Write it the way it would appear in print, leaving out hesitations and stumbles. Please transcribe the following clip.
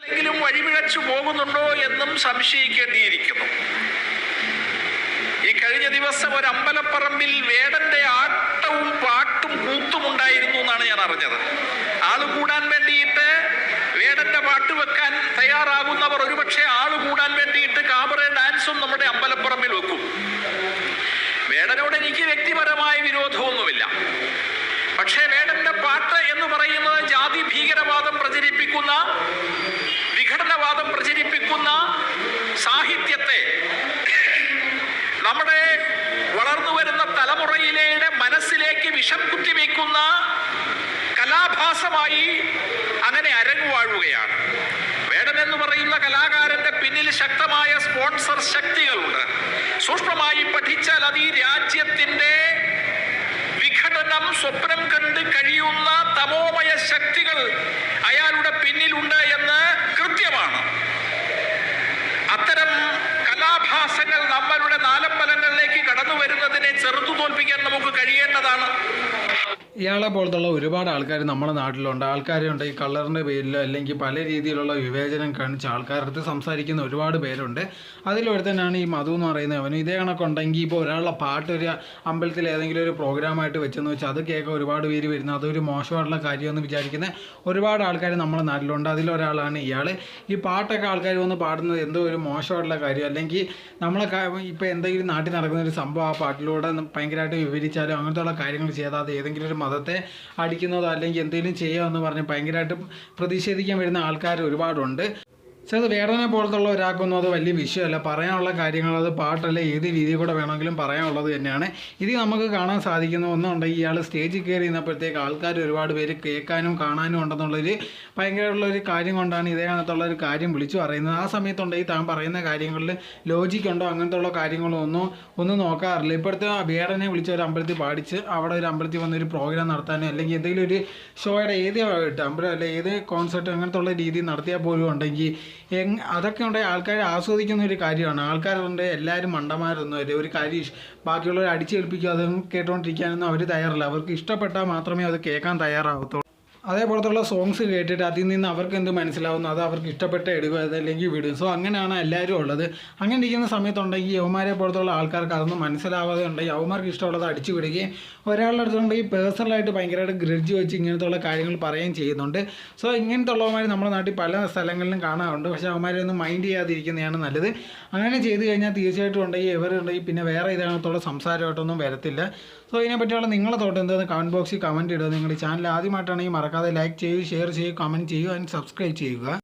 എങ്കിലും വഴിപിഴച്ചു പോകുന്നുണ്ടോ എന്നും സംശയിക്കേണ്ടിയിരിക്കുന്നു. ഈ കഴിഞ്ഞ ദിവസം ഒരു അമ്പലപ്പറമ്പിൽ വേടന്റെ ആട്ടവും പാട്ടും കൂത്തും ഉണ്ടായിരുന്നു എന്നാണ് ഞാൻ അറിഞ്ഞത്. ആള് കൂടാൻ വേണ്ടിയിട്ട് വേടന്റെ പാട്ട് വെക്കാൻ തയ്യാറാകുന്നവർ ഒരുപക്ഷെ ആള് കൂടാൻ വേണ്ടിയിട്ട് കാബറ ഡാൻസും നമ്മുടെ അമ്പലപ്പറമ്പിൽ വെക്കും. വേടനോട് എനിക്ക് വ്യക്തിപരമായ വിരോധമൊന്നുമില്ല. പക്ഷേ വേടന്റെ പാട്ട് എന്ന് പറയുന്നത് ജാതി ഭീകരവാദം പ്രചരിപ്പിക്കുന്ന, വിഘടനവാദം പ്രചരിപ്പിക്കുന്ന സാഹിത്യത്തെ നമ്മുടെ വളർന്നു വരുന്ന തലമുറയിലെ മനസ്സിലേക്ക് വിഷം കുത്തിവെക്കുന്ന കലാഭാസമായി അങ്ങനെ അരങ്ങുവാഴുകയാണ്. വേടൻ എന്ന് പറയുന്ന കലാകാരന്റെ പിന്നിൽ ശക്തമായ സ്പോൺസർ ശക്തികളുണ്ട്. സൂക്ഷ്മമായി പഠിച്ചാൽ അത് ഈ രാജ്യത്തിന്റെ വിഘടനം സ്വപ്നം കണ്ട് കഴിയുന്ന തമോമയ ശക്തികൾ അയാളുടെ പിന്നിലുണ്ട് എന്ന് കൃത്യമാണ്. അത്തരം കലാഭാസങ്ങൾ നമ്മളുടെ നാലമ്പലങ്ങളിലേക്ക് കടന്നു വരുന്നതിനെ ചെറുത്തു തോൽപ്പിക്കാൻ നമുക്ക് കഴിയേണ്ടതാണ്. ഇയാളെ പോലത്തുള്ള ഒരുപാട് ആൾക്കാർ നമ്മുടെ നാട്ടിലുണ്ട്. ആൾക്കാരുണ്ട് ഈ കളറിൻ്റെ പേരിലോ അല്ലെങ്കിൽ പല രീതിയിലുള്ള വിവേചനം കാണിച്ച ആൾക്കാരടുത്ത് സംസാരിക്കുന്ന ഒരുപാട് പേരുണ്ട്. അതിലൊരുത്തനാണ് ഈ മധു എന്ന് പറയുന്നത്. അവന് ഇതേ കണക്കുണ്ടെങ്കിൽ ഇപ്പോൾ ഒരാളുടെ പാട്ട് ഒരു അമ്പലത്തിൽ ഏതെങ്കിലും ഒരു പ്രോഗ്രാമായിട്ട് വെച്ചെന്ന് വെച്ചാൽ അത് കേൾക്കാൻ ഒരുപാട് പേര് വരുന്നത് അതൊരു മോശമായിട്ടുള്ള കാര്യമെന്ന് വിചാരിക്കുന്ന ഒരുപാട് ആൾക്കാർ നമ്മുടെ നാട്ടിലുണ്ട്. അതിലൊരാളാണ് ഇയാൾ. ഈ പാട്ടൊക്കെ ആൾക്കാർ വന്ന് പാടുന്നത് എന്തോ ഒരു മോശമായിട്ടുള്ള കാര്യം, അല്ലെങ്കിൽ നമ്മളെ ഇപ്പോൾ എന്തെങ്കിലും നാട്ടിൽ നടക്കുന്ന ഒരു സംഭവം ആ പാട്ടിലൂടെ ഭയങ്കരമായിട്ട് വിവരിച്ചാലും അങ്ങനത്തെയുള്ള കാര്യങ്ങൾ ചെയ്താൽ അത് ഏതെങ്കിലും ഒരു മതത്തെ അടിക്കുന്നതോ അല്ലെങ്കിൽ എന്തെങ്കിലും ചെയ്യാമെന്ന് പറഞ്ഞ് ഭയങ്കരമായിട്ട് പ്രതിഷേധിക്കാൻ വരുന്ന ആൾക്കാർ ഒരുപാടുണ്ട്. പക്ഷേ അത് വേടനെ പോലത്തുള്ള ഒരാൾക്കൊന്നും അത് വലിയ വിഷയമല്ല. പറയാനുള്ള കാര്യങ്ങൾ അത് പാട്ടല്ല ഏത് രീതിയിൽ കൂടെ വേണമെങ്കിലും പറയാനുള്ളത് തന്നെയാണ്. ഇത് നമുക്ക് കാണാൻ സാധിക്കുന്ന ഒന്നുണ്ടെങ്കിൽ ഇയാൾ സ്റ്റേജിൽ കയറി ഇരുന്നപ്പോഴത്തേക്ക് ആൾക്കാർ ഒരുപാട് പേര് കേൾക്കാനും കാണാനും ഉണ്ടെന്നുള്ളൊരു ഭയങ്കരമുള്ളൊരു കാര്യം കൊണ്ടാണ് ഇതേ കണത്തുള്ളൊരു കാര്യം വിളിച്ചു പറയുന്നത്. ആ സമയത്തുണ്ടെങ്കിൽ താൻ പറയുന്ന കാര്യങ്ങളിൽ ലോജിക്കുണ്ടോ അങ്ങനത്തെ ഉള്ള കാര്യങ്ങളോ ഒന്നും നോക്കാറില്ല. ഇപ്പോഴത്തെ വേടനെ വിളിച്ച ഒരു അമ്പലത്തിൽ പാടിച്ച് അവിടെ ഒരു അമ്പലത്തിൽ വന്നൊരു പ്രോഗ്രാം നടത്താനോ അല്ലെങ്കിൽ എന്തെങ്കിലും ഒരു ഷോയുടെ ഏത് അമ്പലം അല്ലെ ഏത് കോൺസെർട്ട് അങ്ങനത്തെ ഉള്ള രീതിയിൽ നടത്തിയാൽ പോലും ഉണ്ടെങ്കിൽ അതൊക്കെ ഉണ്ടെങ്കിൽ ആൾക്കാർ ആസ്വദിക്കുന്ന ഒരു കാര്യമാണ്. ആൾക്കാരുണ്ട് എല്ലാവരും മണ്ടന്മാരൊന്നും അല്ലേ. ഒരു കാര്യം ബാക്കിയുള്ളവർ അടിച്ചേൽപ്പിക്കുക അത് കേട്ടുകൊണ്ടിരിക്കാനൊന്നും അവർ തയ്യാറില്ല. അവർക്ക് ഇഷ്ടപ്പെട്ടാൽ മാത്രമേ അത് കേൾക്കാൻ തയ്യാറാവത്തുള്ളൂ. അതേപോലത്തുള്ള സോങ്സ് കേട്ടിട്ട് അതിൽ നിന്ന് അവർക്ക് എന്ത് മനസ്സിലാവുന്നു അത് അവർക്ക് ഇഷ്ടപ്പെട്ട് എടുക്കുക അതല്ലെങ്കിൽ വിടും. സോ അങ്ങനെയാണ് എല്ലാവരും ഉള്ളത്. അങ്ങനെ ഇരിക്കുന്ന സമയത്തുണ്ടെങ്കിൽ യവന്മാരെ പോലത്തുള്ള ആൾക്കാർക്ക് അതൊന്നും മനസ്സിലാവാതെ ഉണ്ടെങ്കിൽ യവന്മാർക്ക് ഇഷ്ടമുള്ളത് അടിച്ചു വിടുകയും ഒരാളുടെ അടുത്തുണ്ടെങ്കിൽ പേഴ്സണലായിട്ട് ഭയങ്കരമായിട്ട് ഗ്രഡ്ജ് വെച്ച് ഇങ്ങനത്തുള്ള കാര്യങ്ങൾ പറയുകയും ചെയ്യുന്നുണ്ട്. സോ ഇങ്ങനത്തെ ഉള്ളവന്മാർ നമ്മുടെ നാട്ടിൽ പല സ്ഥലങ്ങളിലും കാണാറുണ്ട്. പക്ഷേ അവന്മാരെ ഒന്നും മൈൻഡ് ചെയ്യാതിരിക്കുന്നതാണ് നല്ലത്. അങ്ങനെ ചെയ്ത് കഴിഞ്ഞാൽ തീർച്ചയായിട്ടും ഉണ്ടെങ്കിൽ ഇവരുണ്ടെങ്കിൽ പിന്നെ വേറെ ഇതിനകത്തുള്ള സംസാരമായിട്ടൊന്നും വരത്തില്ല. സോ ഇതിനെപ്പറ്റിയുള്ള നിങ്ങളുടെ തോട്ട് എന്താണെന്ന് കമൻറ്റ് ബോക്സിൽ കമൻറ്റ് ഇടുക. നിങ്ങളുടെ ചാനൽ ആദ്യമായിട്ടാണെങ്കിൽ മറക്കാതെ ലൈക്ക് ചെയ്യൂ, ഷെയർ ചെയ്യൂ, കമൻറ്റ് ചെയ്യൂ ആൻഡ് സബ്സ്ക്രൈബ് ചെയ്യുക.